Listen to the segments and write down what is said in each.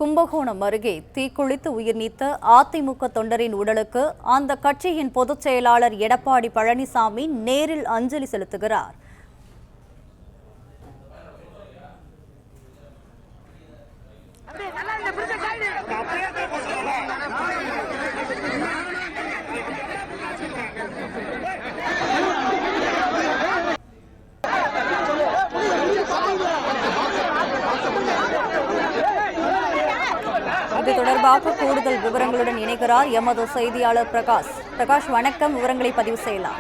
கும்பகோணம் அருகே தீக்குளித்து உயிர் நீத்த அதிமுக தொண்டரின் உடலுக்கு அந்த கட்சியின் பொதுச் செயலாளர் எடப்பாடி பழனிசாமி நேரில் அஞ்சலி செலுத்துகிறார். இது தொடர்பாக கூடுதல் விவரங்களுடன் இணைகிறார் எமது செய்தியாளர் பிரகாஷ். வணக்கம், விவரங்களை பதிவு செய்யலாம்.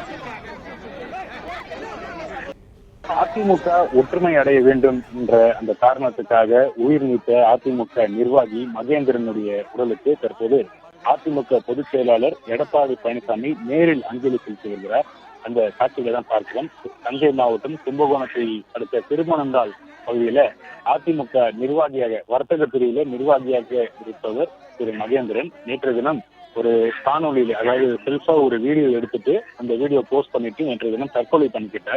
அதிமுக ஒற்றுமை அடைய வேண்டும் என்ற அந்த காரணத்துக்காக உயிர் நீத்த அதிமுக நிர்வாகி மகேந்திரனுடைய உடலுக்கு தற்போது அதிமுக பொதுச் செயலாளர் எடப்பாடி பழனிசாமி நேரில் அஞ்சலி செலுத்தி வருகிறார். அந்த காட்சிகளை தான் பார்க்கிறோம். தஞ்சை மாவட்டம் கும்பகோணத்தை அடுத்த திருமணந்தாள் பகுதியில அதிமுக நிர்வாகியாக, வர்த்தக பிரிவில நிர்வாகியாக இருப்பவர் திரு மகேந்திரன் நேற்று தினம் ஒரு காணொலியில, அதாவது செல்ஃபா ஒரு வீடியோ எடுத்துட்டு அந்த வீடியோ போஸ்ட் பண்ணிட்டு நேற்று தினம் தற்கொலை பண்ணிக்கிட்ட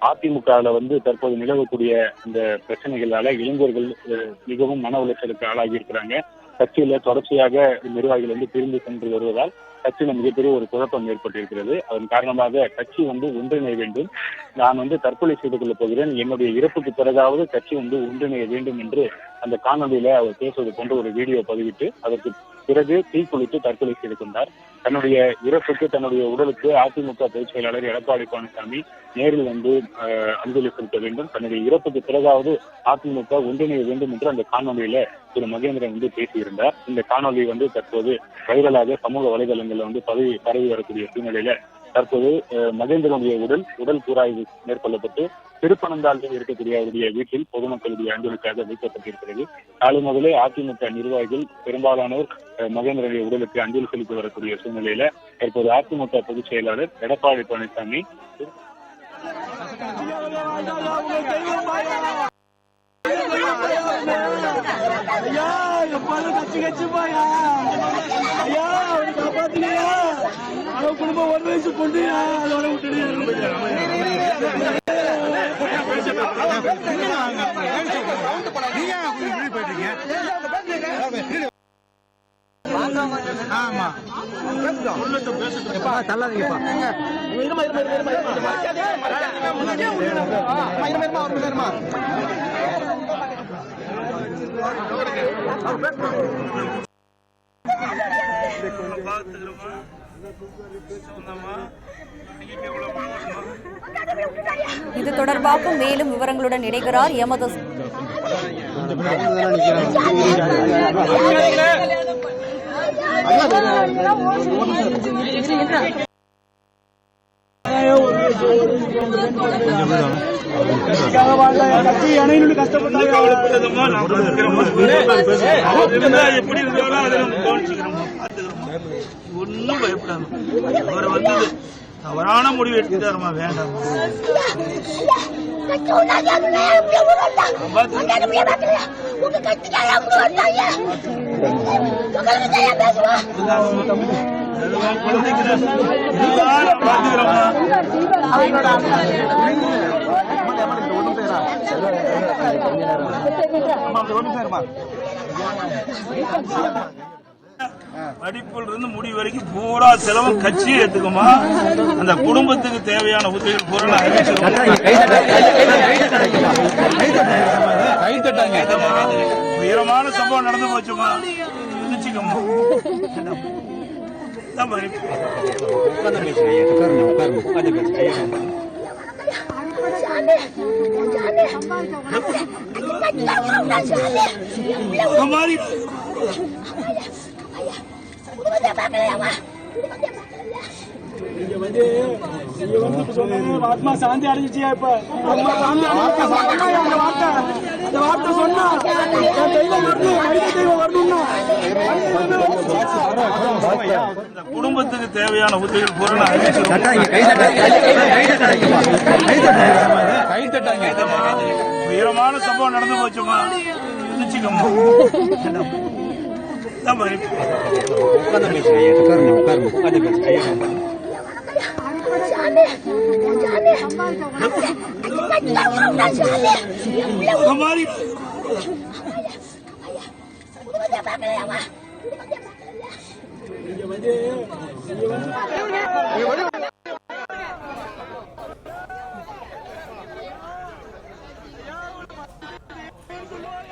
அதிமுகவில் தற்போது நிலவக்கூடிய இந்த பிரச்சனைகளால இளைஞர்கள் மிகவும் மன உளைச்சலுக்கு ஆளாகி இருக்கிறாங்க. கட்சியில தொடர்ச்சியாக நிர்வாகிகள் பிரிந்து சென்று வருவதால் கட்சியில மிகப்பெரிய ஒரு குழப்பம் ஏற்பட்டிருக்கிறது. அதன் காரணமாக கட்சி ஒன்றிணைய வேண்டும், நான் தற்கொலை செய்து கொள்ளப் போகிறேன், என்னுடைய இறப்புக்கு பிறகாவது கட்சி ஒன்றிணைய வேண்டும் என்று அந்த காணொலியில அவர் பேசுவது போன்ற ஒரு வீடியோ பதிவிட்டு அதற்கு பிறகு தீக்குளித்து தற்கொலை செய்து கொண்டார். தன்னுடைய இறப்புக்கு, தன்னுடைய உடலுக்கு அதிமுக பொதுச் செயலாளர் எடப்பாடி பழனிசாமி நேரில் அஞ்சலி செலுத்த வேண்டும், தன்னுடைய இறப்புக்கு பிறகாவது அதிமுக ஒன்றிணைய வேண்டும் என்று அந்த காணொலியில திரு மகேந்திரன் பேசியிருந்தார். இந்த காணொலி தற்போது வைரலாக சமூக வலைதளங்கள்ல பரவி வரக்கூடிய சூழ்நிலையில தற்போது மகேந்திரனுடைய உடல் கூராய்வு மேற்கொள்ளப்பட்டு திருப்பனந்தாளில் இருக்கக்கூடிய அவருடைய வீட்டில் பொதுமக்களுடைய அஞ்சலிக்காக வைக்கப்பட்டிருக்கிறது. காலை முதலே அதிமுக நிர்வாகிகள் பெரும்பாலானோர் மகேந்திரனுடைய உடலுக்கு அஞ்சலி செலுத்தி வரக்கூடிய சூழ்நிலையில தற்போது அதிமுக பொதுச் செயலாளர் எடப்பாடி பழனிசாமி குடும்பம் ஒரு வயசு பொண்ணு அதோட விட்டுட்டு ஆமா தள்ளாதீங்கப்பா. இது தொடர்பாக மேலும் விவரங்களுடன் இணைகிறார் எமது ஒன்னும் பயப்படாது. அவர் தவறான முடிவு எடுத்துட்டாருமா, வேண்டாம். படிப்புல இருந்து முடிவு வரைக்கும் பூரா செலவும் கட்சியை ஏத்துக்குமா, அந்த குடும்பத்துக்கு தேவையான உதவிகள் பூரா உயரமான சம்பவம் நடந்து போச்சுமா, நினைச்சுக்கோமா. ஆத்மா சாந்தி அடைஞ்சிச்சியா? இப்ப அந்த வார்த்தை சொன்னா குடும்பத்துக்கு தேவையான உதவிகள் பூரா உயரமான சம்பவம் நடந்து போச்சுமா, நினைச்சுக்கோமா. हमारी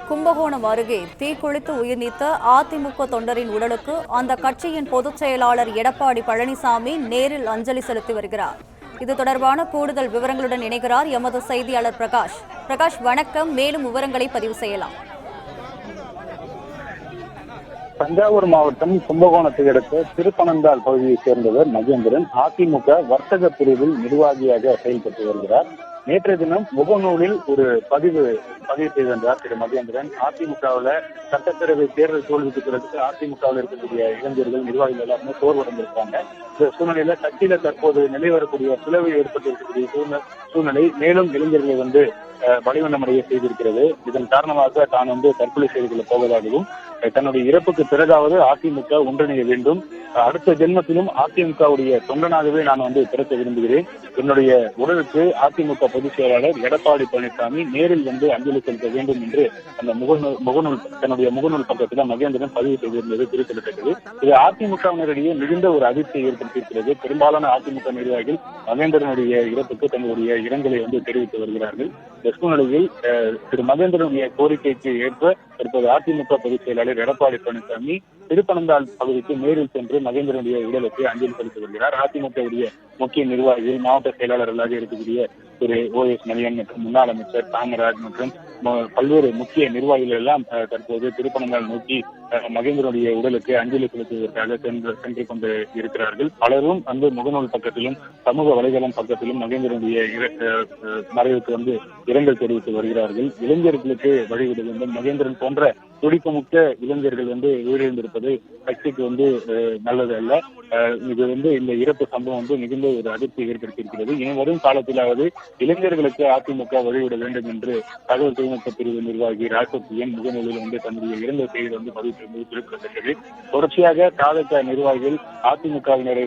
கும்பகோணம் அருகே தீக்குளித்து உயிர் நீத்த அதிமுக தொண்டரின் உடலுக்கு அந்த கட்சியின் பொதுச் செயலாளர் எடப்பாடி பழனிசாமி நேரில் அஞ்சலி செலுத்தி வருகிறார். இது தொடர்பான கூடுதல் விவரங்களுடன் இணைகிறார் எமது செய்தியாளர் பிரகாஷ். பிரகாஷ், வணக்கம். மேலும் விவரங்களை பதிவு செய்யலாம். தஞ்சாவூர் மாவட்டம் கும்பகோணத்தை அடுத்த திருப்பனந்தாள் பகுதியைச் சேர்ந்தவர் மகேந்திரன் அதிமுக வர்த்தக பிரிவில் நிர்வாகியாக செயல்பட்டு வருகிறார். நேற்றைய தினம் முகநூலில் ஒரு பதிவு செய்திருந்தார் திரு மகேந்திரன். அதிமுகவில் சட்டப்பேரவை தேர்தல் தோல்விக்கு பிறகு அதிமுகவில் இருக்கக்கூடிய இளைஞர்கள் நிர்வாகிகள் எல்லாருமே சோர்வடைந்திருக்காங்க. இந்த சூழ்நிலையில கட்சியில தற்போது நிலை வரக்கூடிய பிளவு ஏற்பட்டிருக்கக்கூடிய சூழ்நிலை மேலும் இளைஞர்களை வலிவண்ணமடைய செய்திருக்கிறது. இதன் காரணமாக தான் தற்கொலை செய்து கொள்ள போவதாகவும் தன்னுடைய இறப்புக்கு பிறகாவது அதிமுக ஒன்றிணைய வேண்டும், அடுத்த ஜென்மத்திலும் அதிமுகவுடைய தொண்டனாகவே நான் பிறக்க விரும்புகிறேன், என்னுடைய உடலுக்கு அதிமுக பொதுச் செயலாளர் எடப்பாடி பழனிசாமி நேரில் அஞ்சலி செலுத்த வேண்டும் என்று அந்த தன்னுடைய முகநூல் பக்கத்தில் மகேந்திரன் பதிவு செய்திருந்தது குறிப்பிடத்தக்கது. இது அதிமுகவினரிடையே மிகுந்த ஒரு அதிர்ச்சியை ஏற்படுத்தியிருக்கிறது. பெரும்பாலான அதிமுக நிர்வாகிகள் மகேந்திரனுடைய இறப்புக்கு தங்களுடைய இரங்கலை தெரிவித்து வருகிறார்கள். இந்த சூழ்நிலையில் திரு மகேந்திரனுடைய கோரிக்கைக்கு ஏற்ப தற்போது அதிமுக பொதுச் செயலாளர் எடப்பாடி பழனிசாமி திருப்பனந்தாள் பகுதிக்கு நேரில் சென்று மகேந்திரனுடைய உடலுக்கு அஞ்சலி செலுத்தி வருகிறார். அதிமுகவுடைய முக்கிய நிர்வாகிகள், மாவட்ட செயலாளர்களாக இருக்கக்கூடிய திரு OS மணியன் மற்றும் முன்னாள் அமைச்சர் காமராஜ் மற்றும் பல்வேறு முக்கிய நிர்வாகிகள் எல்லாம் தற்போது திருப்பனந்தாள் நோக்கி மகேந்திரனுடைய உடலுக்கு அஞ்சலி செலுத்துவதற்காக சென்று கொண்டு இருக்கிறார்கள். பலரும் முகநூல் பக்கத்திலும் சமூக வலைதளம் பக்கத்திலும் மகேந்திரனுடைய மறைவுக்கு இரங்கல் தெரிவித்து வருகிறார்கள். இளைஞர்களுக்கு வழிவிட வேண்டும், மகேந்திரன் போன்ற துடிப்புமிக்க இளைஞர்கள் உயிரிழந்திருப்பது கட்சிக்கு நல்லது அல்ல. இது இந்த இறப்பு சம்பவம் மிகுந்த ஒரு அதிர்ச்சி ஏற்படுத்தியிருக்கிறது. இனி வரும் காலத்திலாவது இளைஞர்களுக்கு அதிமுக வழிவிட வேண்டும் என்று தகவல் தொழில்நுட்ப பிரிவு நிர்வாகி ராசத்தியன் முகநூலில் தன்னுடைய இரங்கல் செய்தி பதிவிட்டிருந்தது குறிப்பிடத்தக்கது. தொடர்ச்சியாக தாவேகா நிர்வாகிகள் அதிமுகவினரை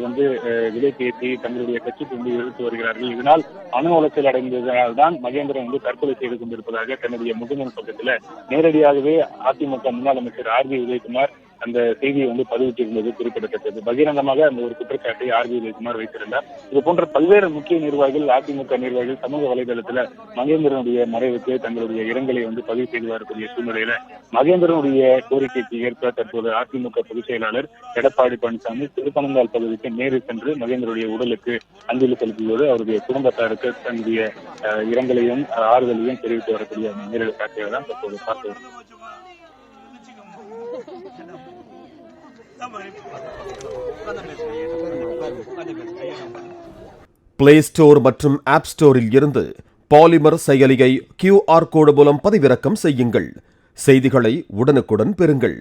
விலை பேசி தங்களுடைய கட்சிக்கு இழுத்து வருகிறார்கள். இதனால் மன உளைச்சல் அடைந்ததனால் தான் மகேந்திரன் தற்கொலை செய்து கொண்டிருப்பதாக தன்னுடைய முகநூல் பக்கத்தில் நேரடியாகவே அதிமுக முன்னாள் அமைச்சர் RB உதயகுமார் அந்த செய்தியை பதிவிட்டிருந்தது குறிப்பிடத்தக்கது. பகிரங்கமாக அந்த ஒரு குற்றச்சாட்டை RB உதயகுமார் வைத்திருந்தார். இது போன்ற பல்வேறு முக்கிய நிர்வாகிகள், அதிமுக நிர்வாகிகள் சமூக வலைதளத்துல மகேந்திரனுடைய மறைவுக்கு தங்களுடைய இரங்கலை பதிவு செய்து வரக்கூடிய சூழ்நிலையில மகேந்திரனுடைய கோரிக்கைக்கு ஏற்ப தற்போது அதிமுக பொதுச் செயலாளர் எடப்பாடி பழனிசாமி திருப்பனந்தாள் பகுதிக்கு நேரில் சென்று மகேந்திரனுடைய உடலுக்கு அஞ்சலி செலுத்தியோடு அவருடைய குடும்பத்தாருக்கு தன்னுடைய இரங்கலையும் ஆறுதலையும் தெரிவித்து வரக்கூடிய நேரடி காட்சியை தான் தற்போது பார்த்து பிளே ஸ்டோர் மற்றும் ஆப் ஸ்டோரில் இருந்து பாலிமர் செயலியை QR கோடு மூலம் பதிவிறக்கம் செய்யுங்கள். செய்திகளை உடனுக்குடன் பெறுங்கள்.